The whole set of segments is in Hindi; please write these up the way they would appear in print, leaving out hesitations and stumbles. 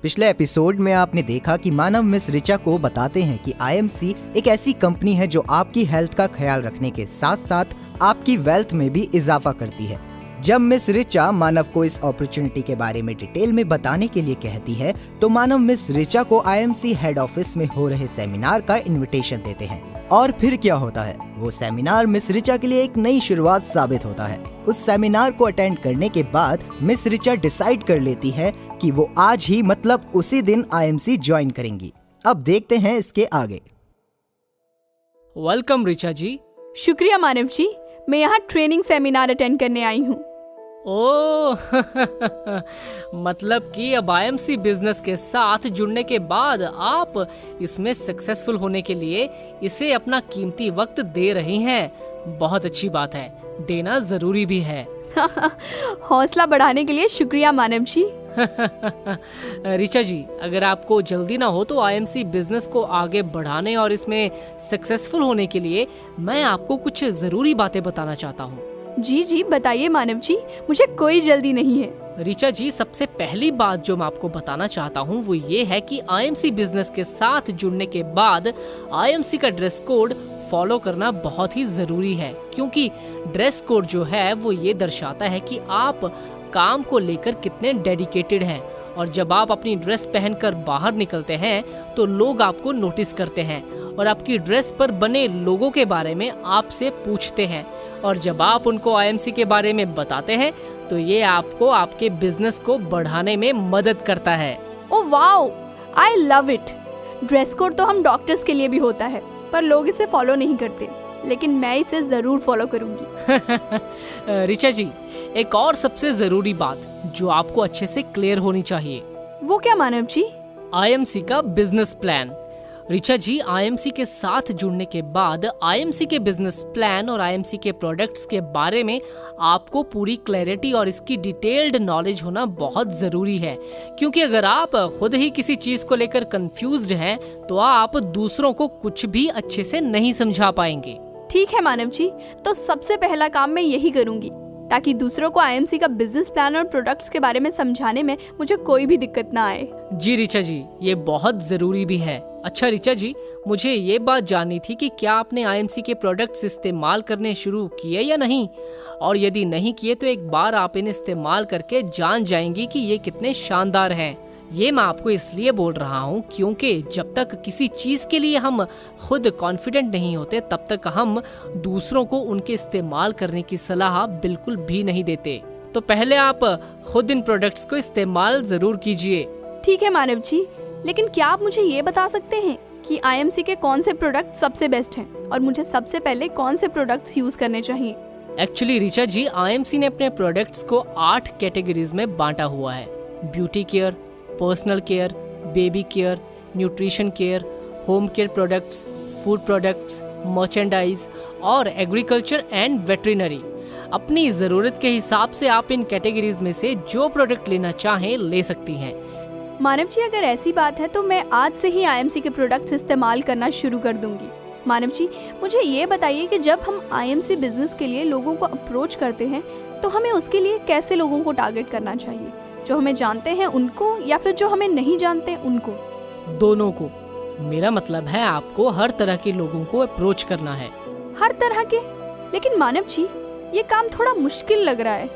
पिछले एपिसोड में आपने देखा कि मानव मिस ऋचा को बताते हैं कि आईएमसी एक ऐसी कंपनी है जो आपकी हेल्थ का ख्याल रखने के साथ साथ आपकी वेल्थ में भी इजाफा करती है। जब मिस ऋचा मानव को इस अपॉर्चुनिटी के बारे में डिटेल में बताने के लिए कहती है तो मानव मिस ऋचा को आईएमसी हेड ऑफिस में हो रहे सेमिनार का इनविटेशन देते हैं। और फिर क्या होता है, वो सेमिनार मिस ऋचा के लिए एक नई शुरुआत साबित होता है। उस सेमिनार को अटेंड करने के बाद मिस ऋचा डिसाइड कर लेती है कि वो आज ही मतलब उसी दिन आईएमसी ज्वाइन करेंगी। अब देखते हैं इसके आगे। वेलकम ऋचा जी। शुक्रिया मानव जी, मैं यहाँ ट्रेनिंग सेमिनार अटेंड करने आई हूँ। ओह मतलब कि अब आईएमसी बिजनेस के साथ जुड़ने के बाद आप इसमें सक्सेसफुल होने के लिए इसे अपना कीमती वक्त दे रही हैं। बहुत अच्छी बात है, देना जरूरी भी है। हौसला बढ़ाने के लिए शुक्रिया मानव जी। ऋचा जी, अगर आपको जल्दी ना हो तो आईएमसी बिजनेस को आगे बढ़ाने और इसमें सक्सेसफुल होने के लिए मैं आपको कुछ जरूरी बातें बताना चाहता हूँ। जी बताइए मानव जी, मुझे कोई जल्दी नहीं है। ऋचा जी, सबसे पहली बात जो मैं आपको बताना चाहता हूँ वो ये है कि आईएमसी बिजनेस के साथ जुड़ने के बाद आईएमसी का ड्रेस कोड फॉलो करना बहुत ही जरूरी है, क्योंकि ड्रेस कोड जो है वो ये दर्शाता है कि आप काम को लेकर कितने डेडिकेटेड हैं। और जब आप अपनी ड्रेस पहनकर बाहर निकलते हैं तो लोग आपको नोटिस करते हैं और आपकी ड्रेस पर बने लोगों के बारे में आपसे पूछते हैं। और जब आप उनको आईएमसी के बारे में बताते हैं तो ये आपको आपके बिजनेस को बढ़ाने में मदद करता है। Oh wow, I love it. Dress code तो हम डॉक्टर्स के लिए भी होता है, पर लोग इसे फॉलो नहीं करते, लेकिन मैं इसे जरूर फॉलो करूंगी। ऋचा जी, एक और सबसे जरूरी बात जो आपको अच्छे से क्लियर होनी चाहिए। वो क्या मानव जी? आईएमसी का बिजनेस प्लान। ऋचा जी, आईएमसी के साथ जुड़ने के बाद आईएमसी के बिजनेस प्लान और आईएमसी के प्रोडक्ट्स के बारे में आपको पूरी क्लैरिटी और इसकी डिटेल्ड नॉलेज होना बहुत जरूरी है, क्योंकि अगर आप खुद ही किसी चीज को लेकर कंफ्यूज्ड हैं तो आप दूसरों को कुछ भी अच्छे से नहीं समझा पाएंगे। ठीक है मानव जी, तो सबसे पहला काम मैं यही करूंगी ताकि दूसरों को आईएमसी का बिजनेस प्लान और प्रोडक्ट्स के बारे में समझाने में मुझे कोई भी दिक्कत ना आए। जी ऋचा जी, ये बहुत जरूरी भी है। अच्छा ऋचा जी, मुझे ये बात जाननी थी कि क्या आपने आईएमसी के प्रोडक्ट्स इस्तेमाल करने शुरू किए या नहीं, और यदि नहीं किए तो एक बार आप इन्हें इस्तेमाल करके जान जाएंगी कि ये कितने शानदार हैं। ये मैं आपको इसलिए बोल रहा हूँ क्योंकि जब तक किसी चीज के लिए हम खुद कॉन्फिडेंट नहीं होते तब तक हम दूसरों को उनके इस्तेमाल करने की सलाह बिल्कुल भी नहीं देते। तो पहले आप खुद इन प्रोडक्ट्स को इस्तेमाल जरूर कीजिए। ठीक है मानव जी, लेकिन क्या आप मुझे ये बता सकते हैं कि आईएमसी के कौन से प्रोडक्ट सबसे बेस्ट हैं और मुझे सबसे पहले कौन से प्रोडक्ट्स यूज करने चाहिए? एक्चुअली ऋचा जी, आईएमसी ने अपने प्रोडक्ट्स को 8 कैटेगरीज में बांटा हुआ है। Beauty care, personal care, baby care, nutrition care, home care products, food products, merchandise और एग्रीकल्चर एंड वेटरिनरी। अपनी ज़रूरत के हिसाब से आप इन कैटेगरीज में से जो प्रोडक्ट लेना चाहें ले सकती हैं। मानव जी, अगर ऐसी बात है तो मैं आज से ही आईएमसी के प्रोडक्ट्स इस्तेमाल करना शुरू कर दूंगी। मानव जी, मुझे ये बताइए कि जब हम आईएमसी बिजनेस के लिए लोगों को अप्रोच करते हैं तो हमें उसके लिए कैसे लोगों को टारगेट करना चाहिए? जो हमें जानते हैं उनको या फिर जो हमें नहीं जानते उनको? दोनों को। मेरा मतलब है आपको हर तरह के लोगों को अप्रोच करना है। हर तरह के? लेकिन मानव जी, ये काम थोड़ा मुश्किल लग रहा है।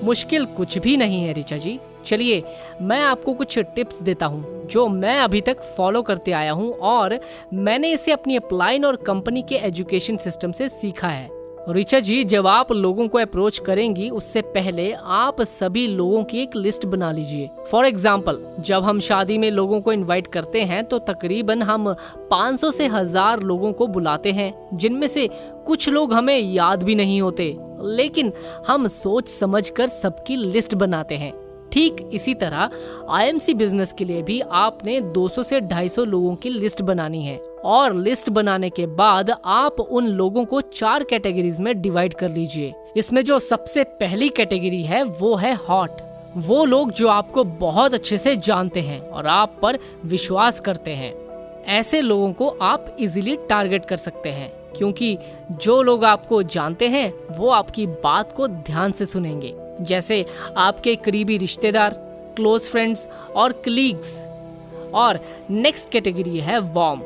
मुश्किल कुछ भी नहीं है ऋचा जी। चलिए मैं आपको कुछ टिप्स देता हूँ जो मैं अभी तक फॉलो करते आया हूँ और मैंने इसे अपनी अपलाइन और कंपनी के एजुकेशन सिस्टम से सीखा है। ऋचा जी, जब आप लोगों को अप्रोच करेंगी उससे पहले आप सभी लोगों की एक लिस्ट बना लीजिए। फॉर एग्जाम्पल, जब हम शादी में लोगों को इनवाइट करते हैं तो तकरीबन हम 500 से 1000 लोगों को बुलाते हैं, जिनमें से कुछ लोग हमें याद भी नहीं होते, लेकिन हम सोच समझकर सबकी लिस्ट बनाते हैं। ठीक इसी तरह आईएमसी बिजनेस के लिए भी आपने 200 से 250 लोगों की लिस्ट बनानी है और लिस्ट बनाने के बाद आप उन लोगों को 4 कैटेगरीज में डिवाइड कर लीजिए। इसमें जो सबसे पहली कैटेगरी है वो है हॉट। वो लोग जो आपको बहुत अच्छे से जानते हैं और आप पर विश्वास करते हैं। ऐसे लोगों को आप इजीली टारगेट कर सकते हैं, क्योंकि जो लोग आपको जानते हैं वो आपकी बात को ध्यान से सुनेंगे, जैसे आपके करीबी रिश्तेदार, क्लोज फ्रेंड्स और कलीग्स। और नेक्स्ट कैटेगरी है वार्म।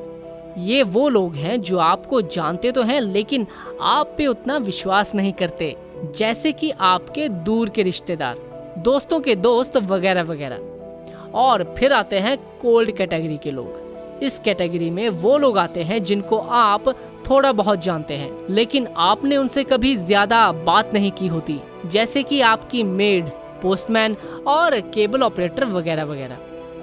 ये वो लोग हैं जो आपको जानते तो हैं लेकिन आप पे उतना विश्वास नहीं करते, जैसे कि आपके दूर के रिश्तेदार, दोस्तों के दोस्त वगैरह वगैरह। और फिर आते हैं कोल्ड कैटेगरी के लोग। इस कैटेगरी में वो लोग आते हैं जिनको आप थोड़ा बहुत जानते हैं लेकिन आपने उनसे कभी ज्यादा बात नहीं की होती, जैसे कि आपकी मेड, पोस्टमैन और केबल ऑपरेटर वगैरह वगैरह।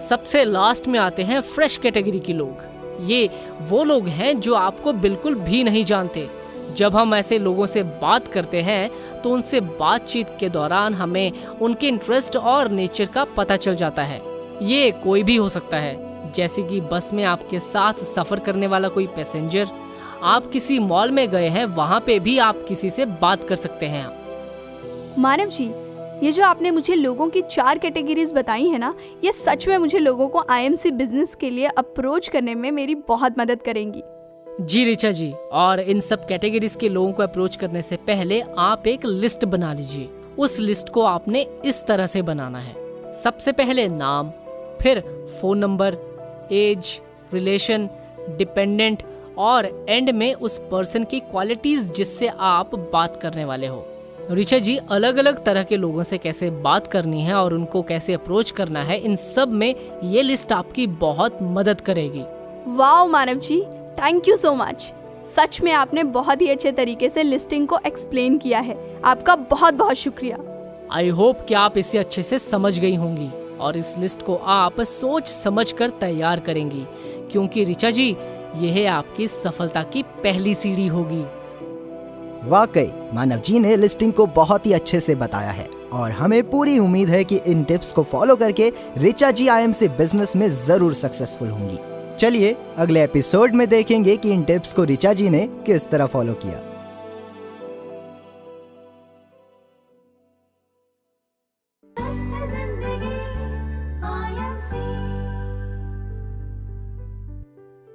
सबसे लास्ट में आते हैं फ्रेश कैटेगरी के लोग। ये वो लोग हैं जो आपको बिल्कुल भी नहीं जानते। जब हम ऐसे लोगों से बात करते हैं तो उनसे बातचीत के दौरान हमें उनके इंटरेस्ट और नेचर का पता चल जाता है। ये कोई भी हो सकता है, जैसे कि बस में आपके साथ सफर करने वाला कोई पैसेंजर, आप किसी मॉल में गए हैं, वहाँ पे भी आप किसी से बात कर सकते हैं। मानव जी, ये जो आपने मुझे लोगों की 4 कैटेगरीज बताई है ना, ये सच में मुझे लोगों को आईएमसी बिजनेस के लिए अप्रोच करने में मेरी बहुत मदद करेंगी। जी ऋचा जी, और इन सब कैटेगरीज के लोगों को अप्रोच करने से पहले आप एक लिस्ट बना लीजिए। उस लिस्ट को आपने इस तरह से बनाना है। सबसे पहले नाम, फिर phone number, age, relation, dependent और एंड में उस पर्सन की क्वालिटीज जिससे आप बात करने वाले हो। ऋचा जी, अलग अलग तरह के लोगों से कैसे बात करनी है और उनको कैसे अप्रोच करना है, इन सब में ये लिस्ट आपकी बहुत मदद करेगी। वाह मानव जी, थैंक यू सो मच। सच में आपने बहुत ही अच्छे तरीके से लिस्टिंग को एक्सप्लेन किया है। आपका बहुत बहुत शुक्रिया। आई होप कि आप इसे अच्छे से समझ गई होंगी और इस लिस्ट को आप सोच समझ कर तैयार करेंगी, क्योंकि ऋचा जी, यह आपकी सफलता की पहली सीढ़ी होगी। वाकई मानव जी ने लिस्टिंग को बहुत ही अच्छे से बताया है और हमें पूरी उम्मीद है कि इन टिप्स को फॉलो करके ऋचा जी आईएमसी बिजनेस में जरूर सक्सेसफुल होंगी। चलिए अगले एपिसोड में देखेंगे कि इन टिप्स को ऋचा जी ने किस तरह फॉलो किया। जिंदगी